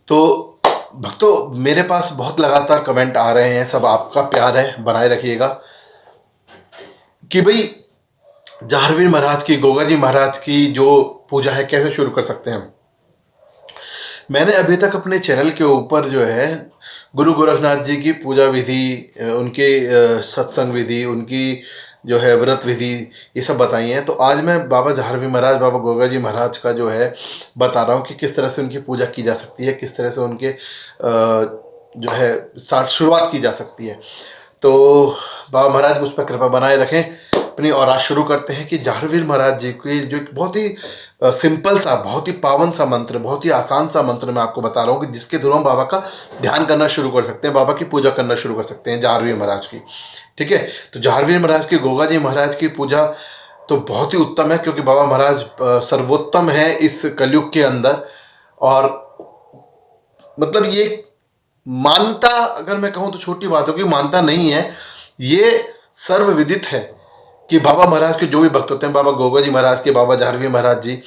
तो भक्तों, मेरे पास बहुत लगातार कमेंट आ रहे हैं, सब आपका प्यार है, बनाए रखिएगा, कि भाई जाहरवीर महाराज की, गोगा जी महाराज की जो पूजा है कैसे शुरू कर सकते हैं हम। मैंने अभी तक अपने चैनल के ऊपर जो है गुरु गोरखनाथ जी की पूजा विधि, उनके सत्संग विधि, उनकी जो है व्रत विधि, ये सब बताई हैं। तो आज मैं बाबा जाहरवीर महाराज, बाबा गोगा जी महाराज का जो है बता रहा हूँ कि किस तरह से उनकी पूजा की जा सकती है, किस तरह से उनके जो है स्टार्ट शुरुआत की जा सकती है। तो बाबा महाराज मुझ पर कृपा बनाए रखें अपनी। और आज शुरू करते हैं कि जाहरवीर महाराज जी की जो एक बहुत ही सिंपल सा, बहुत ही पावन सा मंत्र, बहुत ही आसान सा मंत्र मैं आपको बता रहा हूँ कि जिसके थ्रू हम बाबा का ध्यान करना शुरू कर सकते हैं, बाबा की पूजा करना शुरू कर सकते हैं जाहरवीर महाराज की। ठीक है, तो जाहरवीर महाराज की, गोगा जी महाराज की पूजा तो बहुत ही उत्तम है, क्योंकि बाबा महाराज सर्वोत्तम है इस कलयुग के अंदर। और मतलब ये मान्यता, अगर मैं कहूँ तो छोटी बात हो, कि मान्यता नहीं है, ये सर्वविदित है कि बाबा महाराज के जो भी भक्त होते हैं, बाबा गोगा जी महाराज के, बाबा जाहरवीर महाराज जी,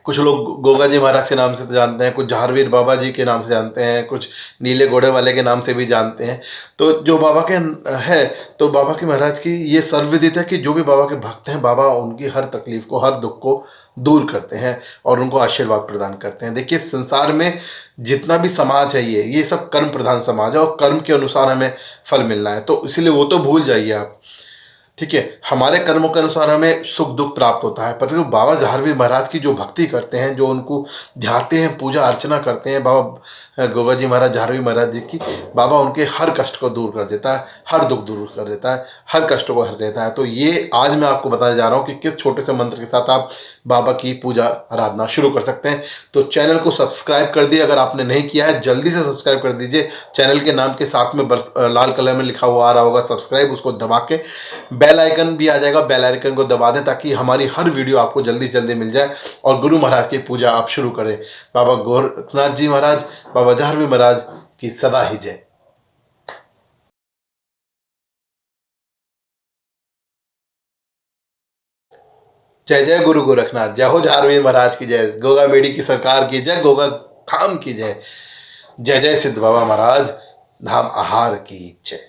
कुछ लोग गोगा जी महाराज के नाम से तो जानते हैं, कुछ जाहरवीर बाबा जी के नाम से जानते हैं, कुछ नीले घोड़े वाले के नाम से भी जानते हैं। तो जो बाबा के है, तो बाबा के महाराज की ये सर्वविदित है कि जो भी बाबा के भक्त हैं, बाबा उनकी हर तकलीफ को, हर दुख को दूर करते हैं और उनको आशीर्वाद प्रदान करते हैं। देखिए, संसार में जितना भी समाज है, ये सब कर्म प्रधान समाज है, और कर्म के अनुसार हमें फल मिलना है। तो इसीलिए वो तो भूल जाइए आप। ठीक है, हमारे कर्मों के अनुसार हमें सुख दुख प्राप्त होता है, परंतु बाबा जाहरवीर महाराज की जो भक्ति करते हैं, जो उनको ध्याते हैं, पूजा अर्चना करते हैं बाबा गोगा जी महाराज, जाहरवीर महाराज जी की, बाबा उनके हर कष्ट को दूर कर देता है, हर दुख दूर कर देता है, हर कष्ट को हर देता है। तो ये आज मैं आपको बताने जा रहा हूँ कि किस छोटे से मंत्र के साथ आप बाबा की पूजा आराधना शुरू कर सकते हैं। तो चैनल को सब्सक्राइब कर दिए, अगर आपने नहीं किया है जल्दी से सब्सक्राइब कर दीजिए। चैनल के नाम के साथ में लाल कलर में लिखा हुआ आ रहा होगा सब्सक्राइब, उसको दबा के बेल आइकन भी आ जाएगा, बेल आइकन को दबा दें ताकि हमारी हर वीडियो आपको जल्दी जल्दी मिल जाए और गुरु महाराज की पूजा आप शुरू करें। बाबा गोरखनाथ जी महाराज, बाबा जाहरवीर महाराज की सदा ही जय। जय जय गुरु गोरखनाथ, जय हो जाहरवीर महाराज की जय, गोगा मेडी की सरकार की जय, गोगा खाम की जय, जय जय सिद्ध बाबा महाराज धाम आहार की जय।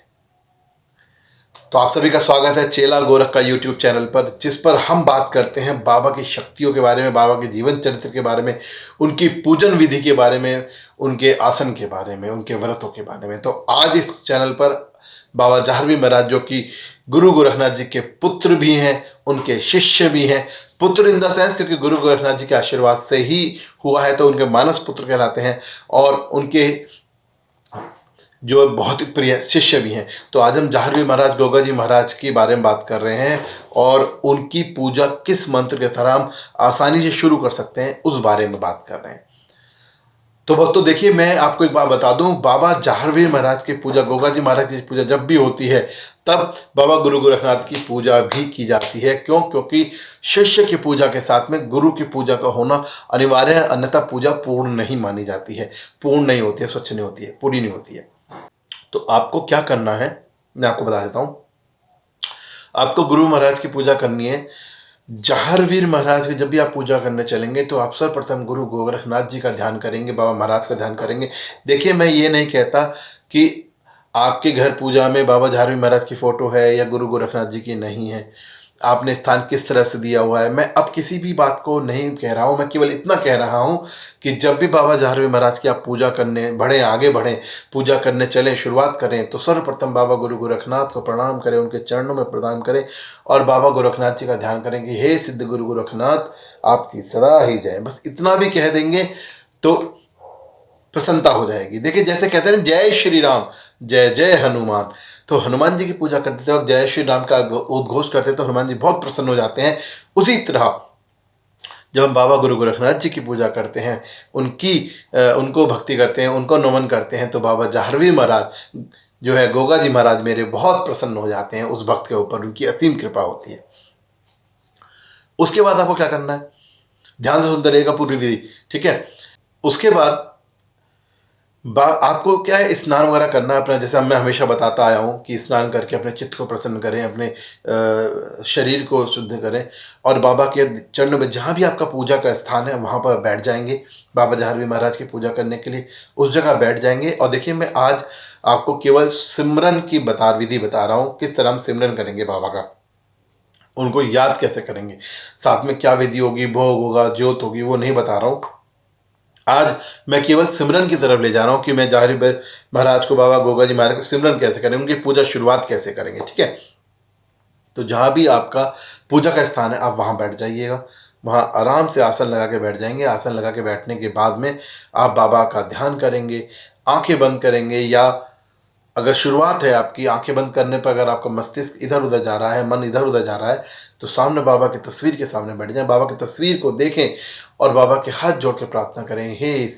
तो आप सभी का स्वागत है चेला गोरख का यूट्यूब चैनल पर, जिस पर हम बात करते हैं बाबा की शक्तियों के बारे में, बाबा के जीवन चरित्र के बारे में, उनकी पूजन विधि के बारे में, उनके आसन के बारे में, उनके व्रतों के बारे में। तो आज इस चैनल पर बाबा जाहरवीर महाराज, जो कि गुरु गोरखनाथ जी के पुत्र भी हैं, उनके शिष्य भी हैं, पुत्र इन द सेंस क्योंकि गुरु गोरखनाथ जी के आशीर्वाद से ही हुआ है, तो उनके मानस पुत्र कहलाते हैं, और उनके जो बहुत ही प्रिय शिष्य भी हैं। तो आज हम जाहरवीर महाराज, गोगा जी महाराज के बारे में बात कर रहे हैं, और उनकी पूजा किस मंत्र के तरह हम आसानी से शुरू कर सकते हैं उस बारे में बात कर रहे हैं। तो भक्तों देखिए, मैं आपको एक बात बता दूं, बाबा जाहरवीर महाराज की पूजा, गोगा जी महाराज की पूजा जब भी होती है, तब बाबा गुरु गोरखनाथ की पूजा भी की जाती है। क्यों? क्योंकि शिष्य की पूजा के साथ में गुरु की पूजा का होना अनिवार्य है, अन्यथा पूजा पूर्ण नहीं मानी जाती है, पूर्ण नहीं होती है, स्वच्छ नहीं होती है, पूरी नहीं होती है। तो आपको क्या करना है, मैं आपको बता देता हूं। आपको गुरु महाराज की पूजा करनी है। जाहरवीर महाराज की जब भी आप पूजा करने चलेंगे, तो आप सर्वप्रथम गुरु गोरखनाथ जी का ध्यान करेंगे, बाबा महाराज का ध्यान करेंगे। देखिए, मैं ये नहीं कहता कि आपके घर पूजा में बाबा जाहरवीर महाराज की फ़ोटो है या गुरु गोरखनाथ जी की नहीं है, आपने स्थान किस तरह से दिया हुआ है, मैं अब किसी भी बात को नहीं कह रहा हूँ। मैं केवल इतना कह रहा हूँ कि जब भी बाबा जाहरवीर महाराज की आप पूजा करने बढ़ें, आगे बढ़ें, पूजा करने चलें, शुरुआत करें, तो सर्वप्रथम बाबा गुरु गोरखनाथ को प्रणाम करें, उनके चरणों में प्रणाम करें, और बाबा गोरखनाथ जी का ध्यान करें कि हे सिद्ध गुरु गोरखनाथ, आपकी सदा ही जय। बस इतना भी कह देंगे तो प्रसन्नता हो जाएगी। देखिए, जैसे कहते हैं जय श्री राम, जय जय हनुमान, तो हनुमान जी की पूजा करते वक्त जय श्री राम का उद्घोष करते तो हनुमान जी बहुत प्रसन्न हो जाते हैं। उसी तरह जब हम बाबा गुरु गोरखनाथ जी की पूजा करते हैं, उनको भक्ति करते हैं, उनको नमन करते हैं, तो बाबा जाहरवीर महाराज जो है, गोगा जी महाराज मेरे, बहुत प्रसन्न हो जाते हैं उस भक्त के ऊपर, उनकी असीम कृपा होती है। उसके बाद आपको क्या करना है, ध्यान से सुनते रहिएगा पूरी विधि। ठीक है, उसके बाद आपको क्या है, स्नान वगैरह करना है अपना, जैसे मैं हमेशा बताता आया हूँ कि स्नान करके अपने चित्त को प्रसन्न करें, अपने शरीर को शुद्ध करें और बाबा के चरण में जहाँ भी आपका पूजा का स्थान है वहाँ पर बैठ जाएंगे। बाबा जहारवीर महाराज की पूजा करने के लिए उस जगह बैठ जाएंगे। और देखिए, मैं आज आपको केवल सिमरन की विधि बता रहा हूँ, किस तरह हम सिमरन करेंगे बाबा का, उनको याद कैसे करेंगे, साथ में क्या विधि होगी, भोग होगा, ज्योत होगी, वो नहीं बता रहा हूँ। आज मैं केवल सिमरन की तरफ ले जा रहा हूँ कि मैं जहारवीर महाराज को, बाबा गोगा जी महाराज को सिमरन कैसे करेंगे, उनकी पूजा शुरुआत कैसे करेंगे। ठीक है, तो जहाँ भी आपका पूजा का स्थान है आप वहाँ बैठ जाइएगा, वहाँ आराम से आसन लगा के बैठ जाएंगे। आसन लगा के बैठने के बाद में आप बाबा का ध्यान करेंगे, आंखें बंद करेंगे, या अगर शुरुआत है आपकी आंखें बंद करने पर, अगर आपका मस्तिष्क इधर उधर जा रहा है, मन इधर उधर जा रहा है, तो सामने बाबा की तस्वीर के सामने बैठ जाएं, बाबा की तस्वीर को देखें और बाबा के हाथ जोड़ के प्रार्थना करें, हे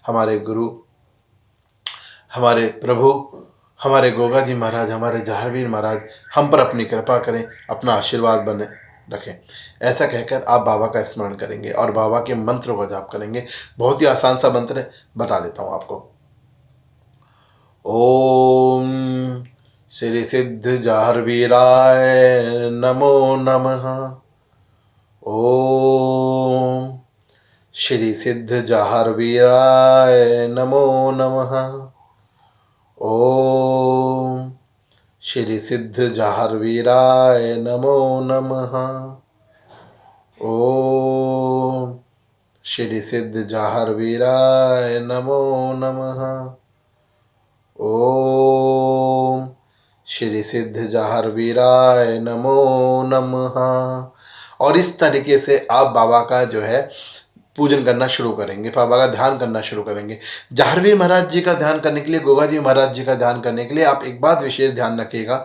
हमारे गुरु, हमारे प्रभु, हमारे गोगा जी महाराज, हमारे जहारवीर महाराज, हम पर अपनी कृपा करें, अपना आशीर्वाद बने रखें। ऐसा कहकर आप बाबा का स्मरण करेंगे और बाबा के मंत्रों का जाप करेंगे। बहुत ही आसान सा मंत्र है, बता देता हूँ आपको। ओम श्री सिद्ध जहारवीराय नमो नमः। ओम श्री सिद्ध जहारवीराय नमो नमः। ओम श्री सिद्ध जहारवीराय नमो नमः। ओम श्री सिद्ध जहारवीराय नमो नमः। ओम श्री सिद्ध जहारवीराय नमो नमः। और इस तरीके से आप बाबा का जो है पूजन करना शुरू करेंगे, बाबा का ध्यान करना शुरू करेंगे। जहारवीर महाराज जी का ध्यान करने के लिए, गोगा जी महाराज जी का ध्यान करने के लिए आप एक बात विशेष ध्यान रखिएगा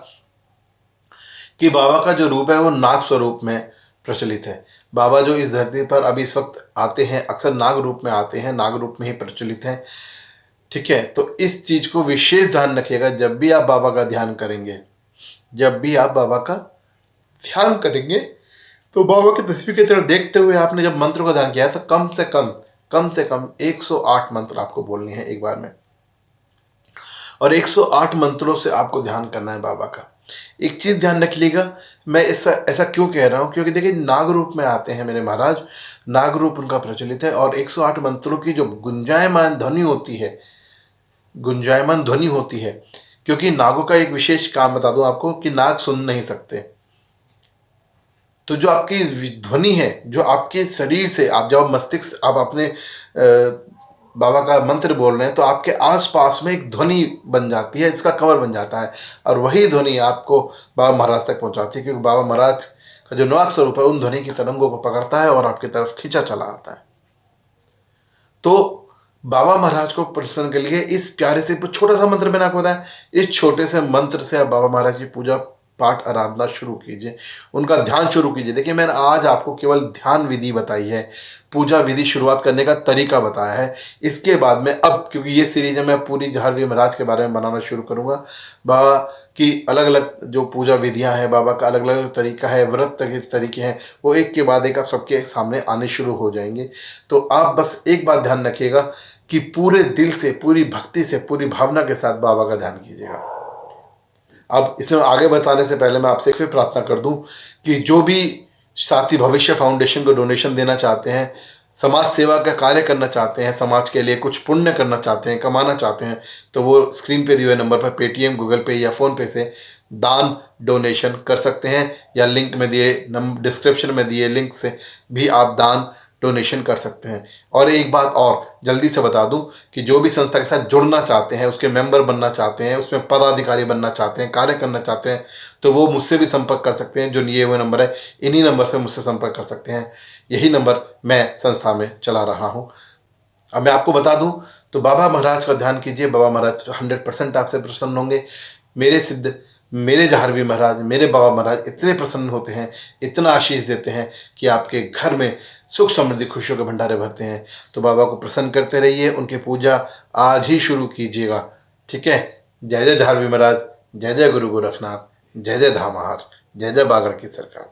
कि बाबा का जो रूप है वो नाग स्वरूप में प्रचलित है। बाबा जो इस धरती पर अभी इस वक्त आते हैं, अक्सर नाग रूप में आते हैं, नाग रूप में ही प्रचलित हैं। ठीक है, तो इस चीज़ को विशेष ध्यान रखिएगा जब भी आप बाबा का ध्यान करेंगे। जब भी आप बाबा का ध्यान करेंगे तो बाबा की तस्वीर की तरफ देखते हुए आपने जब मंत्र का ध्यान किया है तो कम से कम 108 मंत्र आपको बोलने हैं एक बार में, और 108 मंत्रों से आपको ध्यान करना है बाबा का। एक चीज़ ध्यान रख लीजिएगा, मैं ऐसा क्यों कह रहा हूँ, क्योंकि देखिए नाग रूप में आते हैं मेरे महाराज, नाग रूप उनका प्रचलित है, और 108 मंत्रों की जो गुंजायमान ध्वनि होती है, गुंजायमान ध्वनि होती है, क्योंकि नागों का एक विशेष काम बता दूं आपको कि नाग सुन नहीं सकते। तो जो आपकी ध्वनि है, जो आपके शरीर से, आप जब मस्तिष्क आप अपने बाबा का मंत्र बोल रहे हैं तो आपके आसपास में एक ध्वनि बन जाती है, इसका कवर बन जाता है, और वही ध्वनि आपको बाबा महाराज तक पहुंचाती है, क्योंकि बाबा महाराज का जो नाग स्वरूप है उन ध्वनि की तरंगों को पकड़ता है और आपकी तरफ खींचा चला आता है। तो बाबा महाराज को प्रसन्न के लिए इस प्यारे से छोटा सा मंत्र मैंने आपको बताया, इस छोटे से मंत्र से आप बाबा महाराज की पूजा पाठ आराधना शुरू कीजिए, उनका ध्यान शुरू कीजिए। देखिए मैंने आज आपको केवल ध्यान विधि बताई है, पूजा विधि शुरुआत करने का तरीका बताया है। इसके बाद में अब, क्योंकि ये सीरीज है, मैं पूरी जहारवीर महाराज के बारे में बनाना शुरू करूँगा। बाबा की अलग अलग जो पूजा विधियाँ हैं, बाबा का अलग अलग तरीका है, व्रत के तरीके हैं, वो एक के बाद एक आप सबके सामने आने शुरू हो जाएंगे। तो आप बस एक बात ध्यान रखिएगा कि पूरे दिल से, पूरी भक्ति से, पूरी भावना के साथ बाबा का ध्यान कीजिएगा। अब इसमें आगे बताने से पहले मैं आपसे फिर प्रार्थना कर दूं कि जो भी साथी भविष्य फाउंडेशन को डोनेशन देना चाहते हैं, समाज सेवा का कार्य करना चाहते हैं, समाज के लिए कुछ पुण्य करना चाहते हैं, कमाना चाहते हैं, तो वो स्क्रीन पे दिए हुए नंबर पर पेटीएम, गूगल पे या फ़ोन पे से दान डोनेशन कर सकते हैं, या लिंक में दिए डिस्क्रिप्शन में दिए लिंक से भी आप दान डोनेशन कर सकते हैं। और एक बात और जल्दी से बता दूं कि जो भी संस्था के साथ जुड़ना चाहते हैं, उसके मेंबर बनना चाहते हैं, उसमें पदाधिकारी बनना चाहते हैं, कार्य करना चाहते हैं, तो वो मुझसे भी संपर्क कर सकते हैं। जो दिए हुए नंबर है, इन्हीं नंबर से मुझसे संपर्क कर सकते हैं। यही नंबर मैं संस्था में चला रहा हूँ। अब मैं आपको बता दूं तो बाबा महाराज का ध्यान कीजिए, बाबा महाराज 100% आपसे प्रसन्न होंगे। मेरे जहारवीर महाराज, मेरे बाबा महाराज इतने प्रसन्न होते हैं, इतना आशीष देते हैं कि आपके घर में सुख समृद्धि खुशियों के भंडारे भरते हैं। तो बाबा को प्रसन्न करते रहिए, उनकी पूजा आज ही शुरू कीजिएगा। ठीक है। जय जय जहारवीर महाराज, जय जय गुरु गोरखनाथ, जय जय धामाहार, जय जय बागड़ की सरकार।